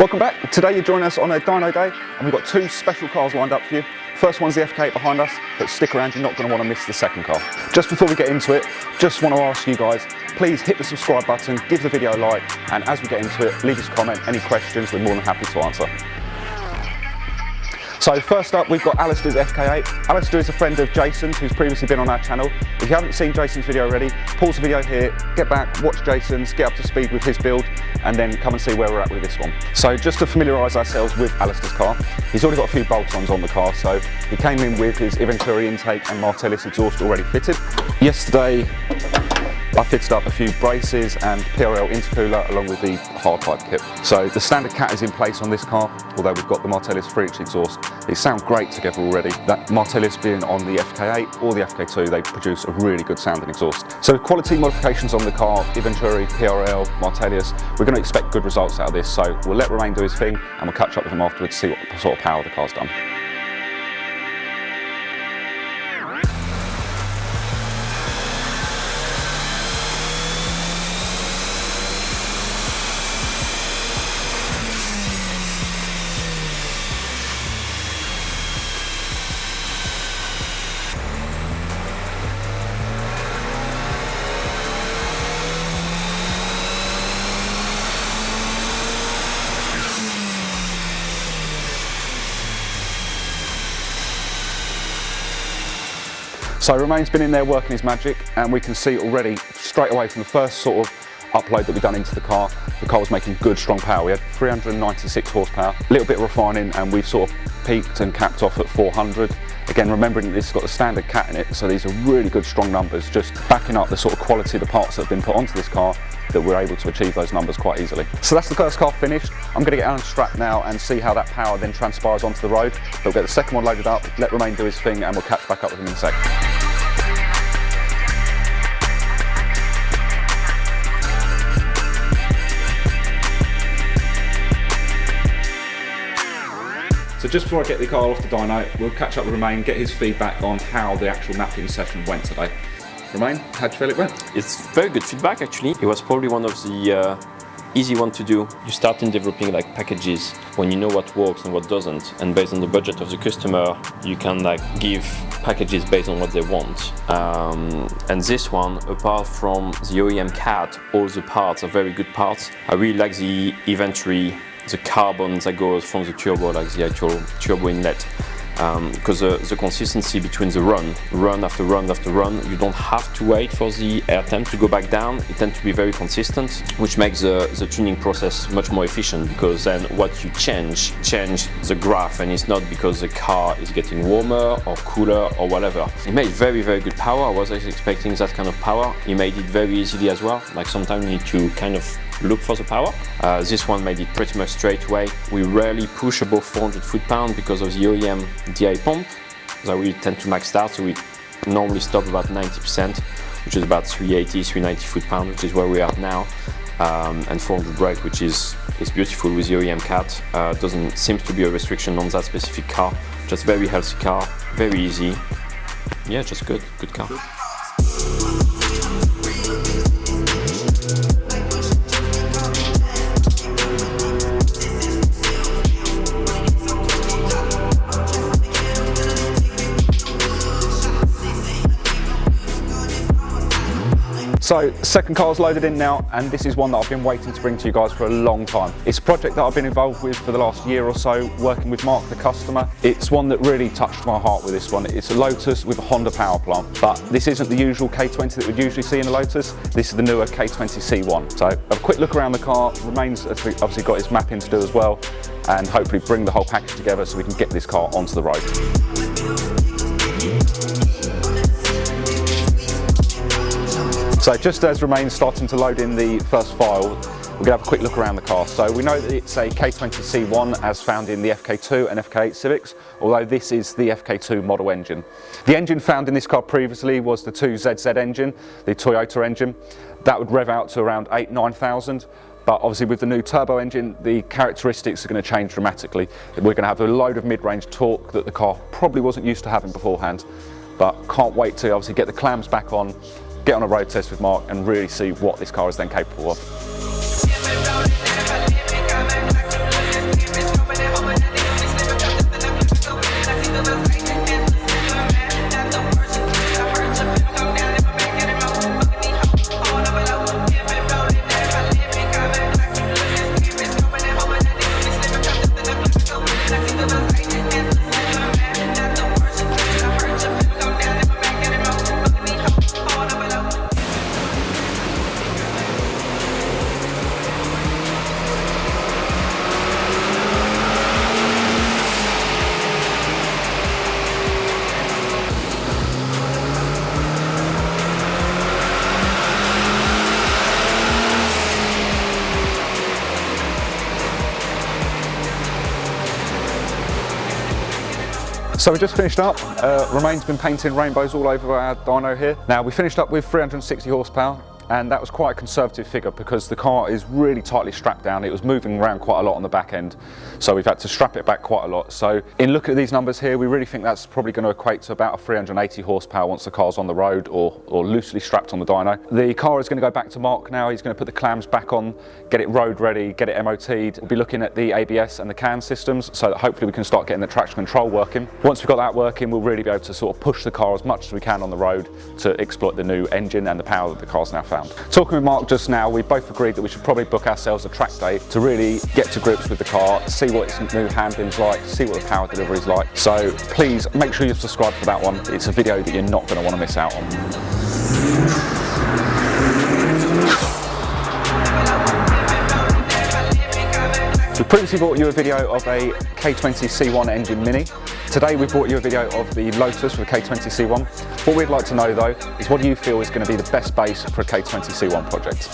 Welcome back. Today you're joining us on a dyno day and we've got two special cars lined up for you. First one's the FK8 behind us, but stick around, you're not going to want to miss the second car. Just before we get into it, just want to ask you guys, please hit the subscribe button, give the video a like, and as we get into it, leave us a comment, any questions, we're more than happy to answer. So first up, we've got Alistair's FK8. Alistair is a friend of Jason's who's previously been on our channel. If you haven't seen Jason's video already, pause the video here, get back, watch Jason's, get up to speed with his build, and then come and see where we're at with this one. So just to familiarise ourselves with Alistair's car, he's already got a few bolt-ons on the car, so he came in with his Venturi intake and Martellis exhaust already fitted. Yesterday, I fitted up a few braces and PRL intercooler along with the hard pipe kit. So the standard cat is in place on this car, although we've got the Martellis 3-inch exhaust. They sound great together already. That Martellis being on the FK8 or the FK2, they produce a really good sounding exhaust. So quality modifications on the car, Venturi, PRL, Martellis, we're going to expect good results out of this. So we'll let Romain do his thing and we'll catch up with him afterwards to see what sort of power the car's done. So Romain's been in there working his magic and we can see already straight away from the first sort of upload that we've done into the car was making good strong power. We had 396 horsepower, a little bit of refining and we've sort of peaked and capped off at 400. Again, remembering that this has got the standard cat in it, so these are really good strong numbers, just backing up the sort of quality of the parts that have been put onto this car that we're able to achieve those numbers quite easily. So that's the first car finished. I'm going to get unstrapped now and see how that power then transpires onto the road. We'll get the second one loaded up, let Romain do his thing and we'll catch back up with him in a sec. So just before I get the car off the dyno, we'll catch up with Romain, get his feedback on how the actual mapping session went today. Romain, how do you feel it went? It's very good feedback actually. It was probably one of the easy one to do. You start in developing like packages when you know what works and what doesn't, and based on the budget of the customer, you can like give packages based on what they want. And this one, apart from the OEM cat, all the parts are very good parts. I really like the Venturi, the carbon that goes from the turbo, like the actual turbo inlet. Because the consistency between the run after run after run, you don't have to wait for the air temp to go back down. It tends to be very consistent, which makes the tuning process much more efficient, because then what you change the graph, and it's not because the car is getting warmer or cooler or whatever. It made very, very good power. I wasn't expecting that kind of power. He made it very easily as well. Like sometimes you need to kind of look for the power. This one made it pretty much straight away. We rarely push above 400 foot-pound because of the OEM DI pump that we tend to max out, so we normally stop about 90%, which is about 380, 390 foot-pound, which is where we are now, and 400 brake, which is beautiful with the OEM cat. Doesn't seem to be a restriction on that specific car. Just very healthy car, very easy. Yeah, just good car. So second car's loaded in now, and this is one that I've been waiting to bring to you guys for a long time. It's a project that I've been involved with for the last year or so, working with Mark the customer. It's one that really touched my heart with this one. It's a Lotus with a Honda power plant, but this isn't the usual K20 that we'd usually see in a Lotus. This is the newer K20C1. So have a quick look around the car. Romain's obviously got his mapping to do as well, and hopefully bring the whole package together so we can get this car onto the road. So just as Romain's starting to load in the first file, we're going to have a quick look around the car. So we know that it's a K20C1 as found in the FK2 and FK8 Civics, although this is the FK2 model engine. The engine found in this car previously was the 2ZZ engine, the Toyota engine. That would rev out to around 8,000–9,000. But obviously with the new turbo engine, the characteristics are going to change dramatically. We're going to have a load of mid-range torque that the car probably wasn't used to having beforehand. But can't wait to obviously get the clams back on, get on a road test with Mark and really see what this car is then capable of. So we just finished up. Romain's been painting rainbows all over our dyno here. Now we finished up with 360 horsepower. And that was quite a conservative figure because the car is really tightly strapped down. It was moving around quite a lot on the back end, so we've had to strap it back quite a lot. So in looking at these numbers here, we really think that's probably going to equate to about a 380 horsepower once the car's on the road or loosely strapped on the dyno. The car is going to go back to Mark now. He's going to put the clams back on, get it road ready, get it MOT'd. We'll be looking at the ABS and the CAN systems so that hopefully we can start getting the traction control working. Once we've got that working, we'll really be able to sort of push the car as much as we can on the road to exploit the new engine and the power that the car's now found. Talking with Mark just now, we both agreed that we should probably book ourselves a track day to really get to grips with the car, see what its new handling's like, see what the power delivery's like. So please make sure you subscribe for that one. It's a video that you're not going to want to miss out on. We previously brought you a video of a K20C1 engine Mini. Today we brought you a video of the Lotus with a K20C1. What we'd like to know though is what do you feel is going to be the best base for a K20C1 project?